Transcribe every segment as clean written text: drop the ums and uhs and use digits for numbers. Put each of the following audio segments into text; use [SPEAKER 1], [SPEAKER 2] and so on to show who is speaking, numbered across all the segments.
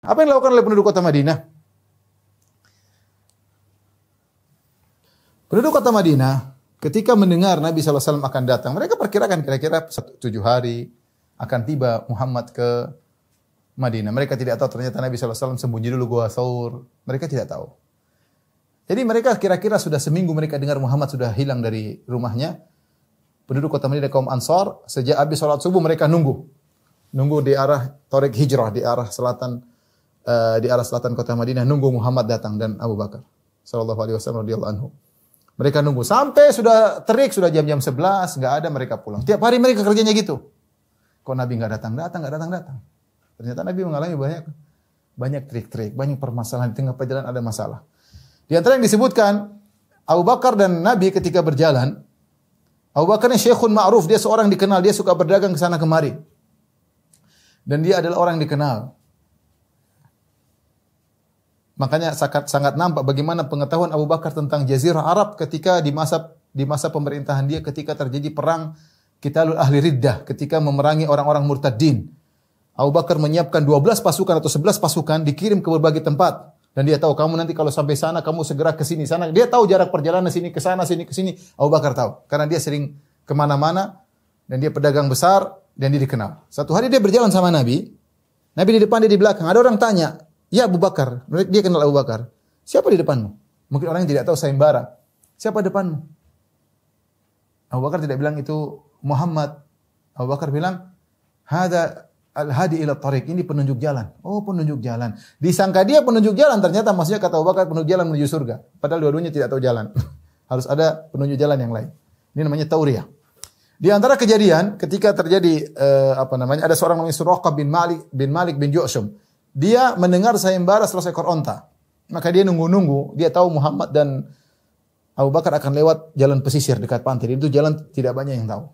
[SPEAKER 1] Apa yang dilakukan oleh penduduk kota Madinah? Penduduk kota Madinah ketika mendengar Nabi SAW akan datang, mereka perkirakan kira-kira 7 hari akan tiba Muhammad ke Madinah. Mereka tidak tahu ternyata Nabi SAW sembunyi dulu Gua Thawr. Mereka tidak tahu. Jadi mereka kira-kira sudah seminggu mereka dengar Muhammad sudah hilang dari rumahnya. Penduduk kota Madinah kaum Ansar, sejak habis sholat subuh mereka nunggu di arah Thariq Hijrah, di arah selatan kota Madinah, nunggu Muhammad datang dan Abu Bakar sallallahu alaihi wasallam radhiyallahu anhu. Mereka nunggu sampai sudah terik, sudah jam-jam 11, enggak ada, mereka pulang. Tiap hari mereka kerjanya gitu. Kok Nabi enggak datang. Ternyata Nabi mengalami banyak trik-trik, banyak permasalahan di tengah perjalanan ada masalah. Di antara yang disebutkan Abu Bakar dan Nabi ketika berjalan, Abu Bakar ini syekhun ma'ruf, dia seorang dikenal, dia suka berdagang ke sana kemari. Dan dia adalah orang yang dikenal. Makanya sangat nampak bagaimana pengetahuan Abu Bakar tentang Jazirah Arab ketika di masa pemerintahan dia ketika terjadi perang Qitalul Ahli Riddah, ketika memerangi orang-orang murtadin. Abu Bakar menyiapkan 12 pasukan atau 11 pasukan dikirim ke berbagai tempat. Dan dia tahu kamu nanti kalau sampai sana kamu segera ke sini sana. Dia tahu jarak perjalanan sini ke sana, sini ke sini. Abu Bakar tahu karena dia sering kemana-mana dan dia pedagang besar dan dia dikenal. Satu hari dia berjalan sama Nabi. Nabi di depan, dia di belakang. Ada orang tanya, "Ya Abu Bakar." Dia kenal Abu Bakar. "Siapa di depanmu?" Mungkin orang yang tidak tahu sayembara. "Siapa depanmu?" Abu Bakar tidak bilang itu Muhammad. Abu Bakar bilang, "Hada al-hadi ila tariq." Ini penunjuk jalan. Oh, penunjuk jalan. Disangka dia penunjuk jalan, ternyata maksudnya kata Abu Bakar penunjuk jalan menuju surga. Padahal dua-duanya tidak tahu jalan. Harus ada penunjuk jalan yang lain. Ini namanya tauriyah. Di antara kejadian ketika terjadi ada seorang namanya Suraqah bin Malik bin Ju'shum. Dia mendengar sayembara 100 ekor onta. Maka dia nunggu-nunggu, dia tahu Muhammad dan Abu Bakar akan lewat jalan pesisir dekat pantai. Itu jalan tidak banyak yang tahu.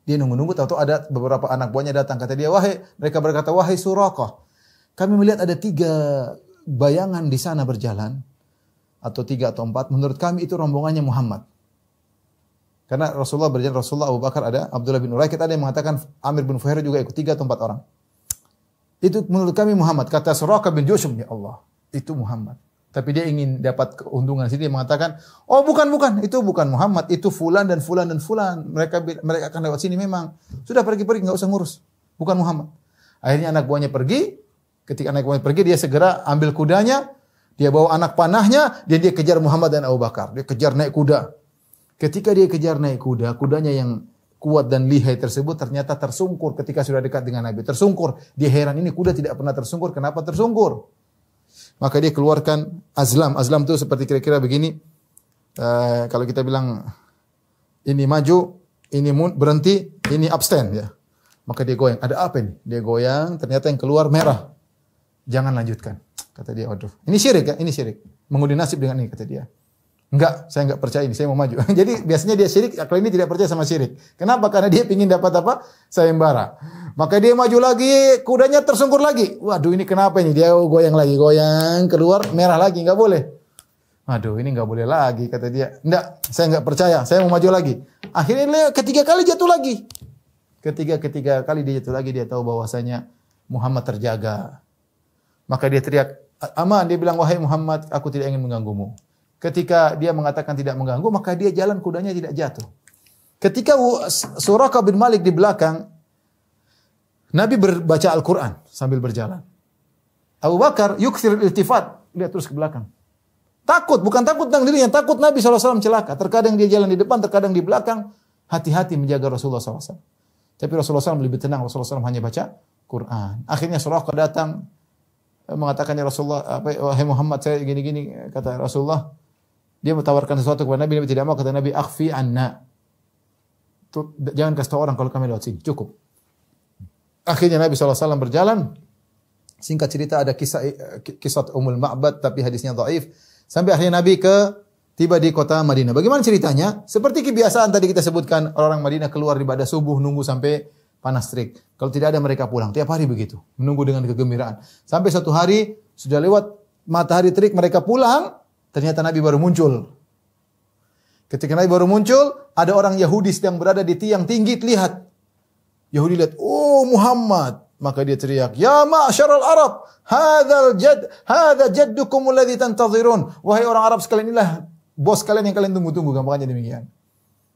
[SPEAKER 1] Dia nunggu-nunggu, tahu-tahu ada beberapa anak buahnya datang. Kata dia, mereka berkata, "Wahai Suraqah, kami melihat ada 3 bayangan di sana berjalan. Atau 3 atau 4. Menurut kami itu rombongannya Muhammad." Karena Rasulullah berjalan, Rasulullah, Abu Bakar ada, Abdullah bin Uraikid ada yang mengatakan Amir bin Fuhair juga ikut 3 atau 4 orang. Itu menurut kami Muhammad. Kata Suraqah bin Jushum, "Ya Allah, itu Muhammad." Tapi dia ingin dapat keuntungan. Sini dia mengatakan, "Oh bukan, itu bukan Muhammad, itu fulan dan fulan dan fulan. Mereka akan lewat sini memang. Sudah pergi-pergi, enggak usah ngurus. Bukan Muhammad." Akhirnya anak buahnya pergi. Ketika anak buahnya pergi, dia segera ambil kudanya, dia bawa anak panahnya, dia kejar Muhammad dan Abu Bakar. Dia kejar naik kuda. Ketika dia kejar naik kuda, kudanya yang kuat dan lihai tersebut ternyata tersungkur ketika sudah dekat dengan Nabi. Tersungkur. Dia heran, ini kuda tidak pernah tersungkur, kenapa tersungkur? Maka dia keluarkan azlam. Azlam itu seperti kira-kira begini. Kalau kita bilang ini maju, ini berhenti, ini abstain ya. Maka dia goyang. Ada apa ini? Dia goyang, ternyata yang keluar merah. Jangan lanjutkan. Kata dia, waduh. Ini syirik ya, ini syirik. Mengundi nasib dengan ini, kata dia. Enggak, saya enggak percaya ini, saya mau maju. Jadi biasanya dia syirik, kalau ini tidak percaya sama syirik. Kenapa? Karena dia ingin dapat apa? Sayembara. Maka dia maju lagi, kudanya tersungkur lagi. Waduh, ini kenapa ini? Dia goyang lagi, goyang, keluar merah lagi, enggak boleh. Waduh, ini enggak boleh lagi, kata dia. Enggak, saya enggak percaya, saya mau maju lagi. Akhirnya 3 kali jatuh lagi. Ketiga kali dia jatuh lagi, dia tahu bahwasanya Muhammad terjaga. Maka dia teriak, "Aman," dia bilang, "Wahai Muhammad, aku tidak ingin mengganggumu." Ketika dia mengatakan tidak mengganggu, maka dia jalan kudanya tidak jatuh. Ketika Suraqah bin Malik di belakang, Nabi berbaca Al-Quran sambil berjalan. Abu Bakar yukthir iltifat, lihat terus ke belakang. Takut, bukan takut tentang dirinya, takut Nabi SAW celaka. Terkadang dia jalan di depan, terkadang di belakang. Hati-hati menjaga Rasulullah SAW. Tapi Rasulullah SAW lebih tenang, Rasulullah SAW hanya baca Quran. Akhirnya Suraqah datang, mengatakan, "Ya Rasulullah, wahai Muhammad, saya gini-gini," kata Rasulullah. Dia bertawarkan sesuatu kepada Nabi, Nabi tidak mau. Kata Nabi, "Akhfi anna." Jangan kasih tahu orang kalau kami lewat sini. Cukup. Akhirnya Nabi SAW berjalan. Singkat cerita ada kisah Ummul Ma'bad, tapi hadisnya dhaif. Sampai akhirnya Nabi tiba di kota Madinah. Bagaimana ceritanya? Seperti kebiasaan tadi kita sebutkan, orang Madinah keluar ibadah subuh, nunggu sampai panas terik. Kalau tidak ada mereka pulang. Tiap hari begitu. Menunggu dengan kegembiraan. Sampai satu hari, sudah lewat matahari terik, mereka pulang. Ternyata Nabi baru muncul. Ketika Nabi baru muncul, ada orang Yahudi sedang berada di tiang tinggi, lihat. Yahudi lihat, "Oh Muhammad." Maka dia teriak, "Ya ma'syaral Arab, hadza jaddukum alladhi tantadhirun." Wahai orang Arab sekalian, inilah bos kalian yang kalian tunggu-tunggu, gampangnya demikian.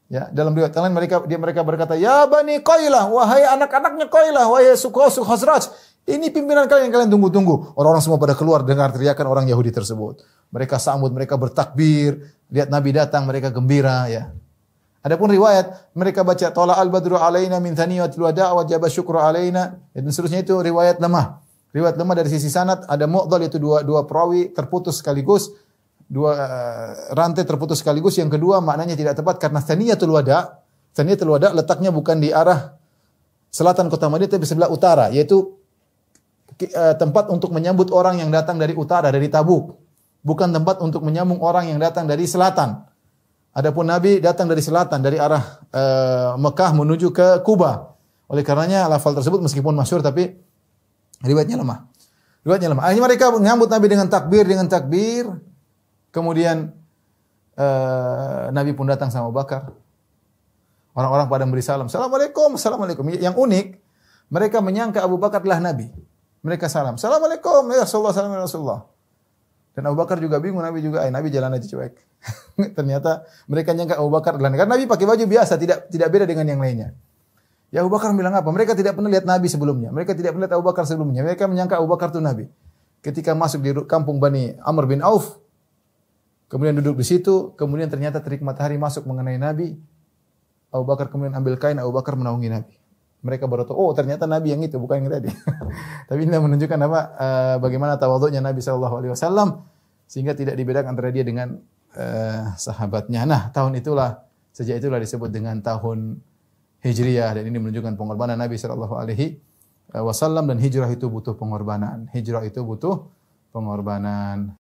[SPEAKER 1] Ya, dalam riwayat lain mereka berkata, "Ya Bani Qailah, wahai anak-anaknya Qailah, wahai suku Khazraj, ini pimpinan kalian yang kalian tunggu-tunggu." Orang-orang semua pada keluar dengar teriakan orang Yahudi tersebut. Mereka sambut, mereka bertakbir, lihat Nabi datang, mereka gembira, ya. Adapun riwayat mereka baca tala al-badru alaina min thaniyatil wada' wa jaba syukru alaina dan seterusnya, itu riwayat lemah. Riwayat lemah dari sisi sanad, ada mu'dhal, itu dua perawi terputus sekaligus, dua rantai terputus sekaligus. Yang kedua maknanya tidak tepat karena thaniyatul wada' letaknya bukan di arah selatan kota Madinah tapi sebelah utara, yaitu tempat untuk menyambut orang yang datang dari utara, dari Tabuk, bukan tempat untuk menyambut orang yang datang dari selatan. Adapun Nabi datang dari selatan, dari arah Mekah menuju ke Kuba. Oleh karenanya lafal tersebut meskipun masyhur tapi riwayatnya lemah. Akhirnya mereka menyambut Nabi dengan takbir. Kemudian Nabi pun datang sama Abu Bakar. Orang-orang pada memberi salam. Assalamualaikum. Yang unik, mereka menyangka Abu Bakar adalah Nabi. Mereka salam. Assalamualaikum ya Rasulullah. Dan Abu Bakar juga bingung, Nabi jalan aja cuek. Ternyata mereka nyangka Abu Bakar adalah Nabi. Karena Nabi pakai baju biasa, tidak beda dengan yang lainnya. Ya Abu Bakar bilang apa? Mereka tidak pernah lihat Nabi sebelumnya. Mereka tidak pernah lihat Abu Bakar sebelumnya. Mereka menyangka Abu Bakar itu Nabi. Ketika masuk di kampung Bani Amr bin Auf, kemudian duduk di situ, kemudian ternyata terik matahari masuk mengenai Nabi. Abu Bakar kemudian ambil kain, Abu Bakar menaungi Nabi. Mereka baru tahu, oh ternyata Nabi yang itu, bukan yang tadi. Tapi ini menunjukkan bagaimana tawadhu'nya Nabi SAW, sehingga tidak dibedakan antara dia dengan sahabatnya. Nah, sejak itulah disebut dengan tahun Hijriyah, dan ini menunjukkan pengorbanan Nabi SAW, dan hijrah itu butuh pengorbanan.